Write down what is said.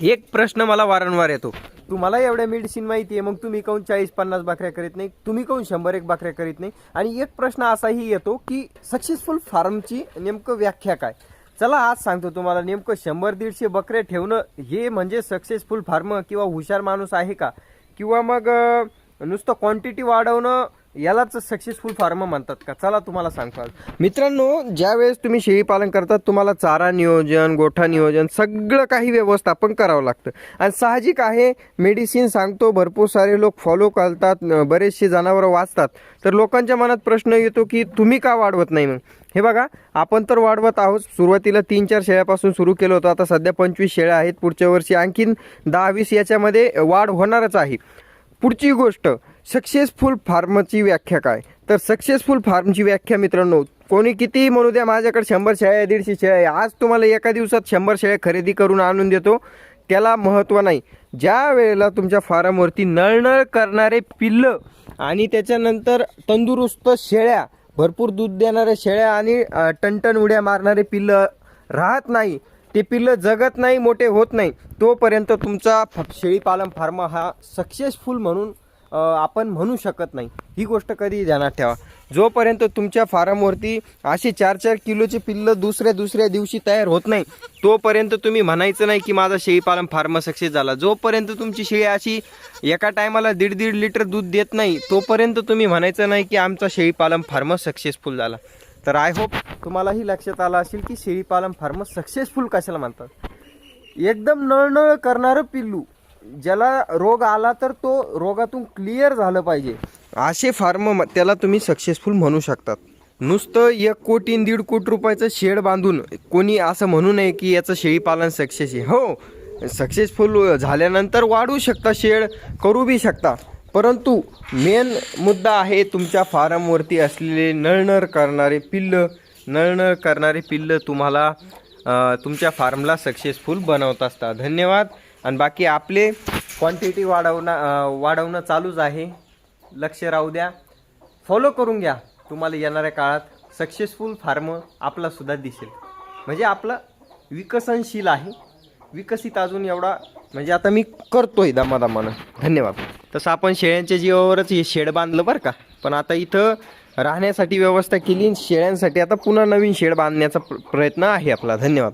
एक प्रश्न मला वारंवार येतो, तुम्हाला एवढ्या मेडिसिन माहिती आहे, मग तुम्ही काऊन 40-50 बकऱ्या करीत नाही, तुम्ही काऊन 100-1 बकऱ्या करीत नाही? आणि एक प्रश्न असाही येतो की सक्सेसफुल फार्मची नेमकं व्याख्या काय? चला आज सांगतो तुम्हाला, नेमकं 100-150 बकऱ्या ठेवणं हे म्हणजे सक्सेसफुल फार्म किंवा हुशार माणूस आहे का? किंवा मग नुसतं क्वांटिटी वाढवणं यालाच सक्सेसफुल फार्म म्हणतात का? चला तुम्हाला सांगतो मित्रांनो, ज्यावेळेस तुम्ही शेळी पालन करतात तुम्हाला चारा नियोजन, गोठा नियोजन सगळं काही व्यवस्थापन करावं लागतं. आणि साहजिक आहे, मेडिसिन सांगतो, भरपूर सारे लोक फॉलो करतात, बरेचसे जनावरं वाचतात, तर लोकांच्या मनात प्रश्न येतो की तुम्ही का वाढवत नाही? मग हे बघा, आपण तर वाढवत आहोत. सुरुवातीला 3-4 शेळ्यापासून सुरू केलं होतं, आता सध्या 25 शेळ्या आहेत. पुढच्या वर्षी आणखीन 10-20 याच्यामध्ये वाढ होणारच आहे. पुढची गोष्ट, सक्सेसफुल फार्मची व्याख्या काय? तर सक्सेसफुल फार्मची व्याख्या मित्रांनो, कोणी कितीही म्हणू द्या माझ्याकडे 100 शेळ्या आहे, 150 शेळ्या आहे, आज तुम्हाला एका दिवसात 100 शेळ्या खरेदी करून आणून देतो, त्याला महत्त्व नाही. ज्या वेळेला तुमच्या फार्मवरती नळनळ करणारे पिल्लं आणि त्याच्यानंतर तंदुरुस्त शेळ्या, भरपूर दूध देणाऱ्या शेळ्या आणि टणटण उड्या मारणारे पिल्लं राहत नाही, ते पिल्लं जगत नाही, मोठे होत नाही, तोपर्यंत तुमचा शेळीपालन फार्म हा सक्सेसफुल म्हणून आपण म्हणू शकत नाही. ही गोष्ट कधी ध्यानात ठेवा. जोपर्यंत तुमच्या फार्मवरती अशी 4-4 किलोची पिल्लं दुसऱ्या दिवशी तयार होत नाही, तोपर्यंत तुम्ही म्हणायचं नाही की माझा शेळीपालन फार्म सक्सेस झाला. जोपर्यंत तुमची शेळी अशी एका टायमाला 1.5 लिटर दूध देत नाही, तोपर्यंत तुम्ही म्हणायचं नाही की आमचा शेळीपालन फार्म सक्सेसफुल झाला. तर आय होप तुम्हालाही लक्षात आलं असेल की शेळीपालन फार्म सक्सेसफुल कशाला म्हणतात. एकदम नळनळ करणारं पिल्लू, ज्याला रोग आला तर तो रोगातून क्लिअर झालं पाहिजे, असे फार्म त्याला तुम्ही सक्सेसफुल म्हणू शकतात. नुसतं 1 कोटी 1.5 कोटी रुपयाचं शेड बांधून कोणी असं म्हणू नये की याचं शेळीपालन सक्सेस आहे. हो, सक्सेसफुल झाल्यानंतर वाढवू शकता, शेड करू बी शकता, परंतु मेन मुद्दा आहे तुमच्या फार्मवरती असलेले नळनळ करणारे पिल्लं तुम्हाला तुमच्या फार्मला सक्सेसफुल बनवत असतात. धन्यवाद. आणि बाकी आपले क्वांटिटी वाढवणं चालूच आहे. लक्ष राहू द्या, फॉलो करून घ्या. तुम्हाला येणाऱ्या काळात सक्सेसफुल फार्म आपलासुद्धा दिसेल. म्हणजे आपलं विकसनशील आहे, विकसित अजून एवढा म्हणजे आता मी करतोय दमादमानं. धन्यवाद. तसं आपण शेळ्यांच्या जीवावरच हे शेड बांधलं बरं का, पण आता इथं राहण्यासाठी व्यवस्था केली, शेळ्यांसाठी आता पुन्हा नवीन शेड बांधण्याचा प्रयत्न आहे आपला. धन्यवाद.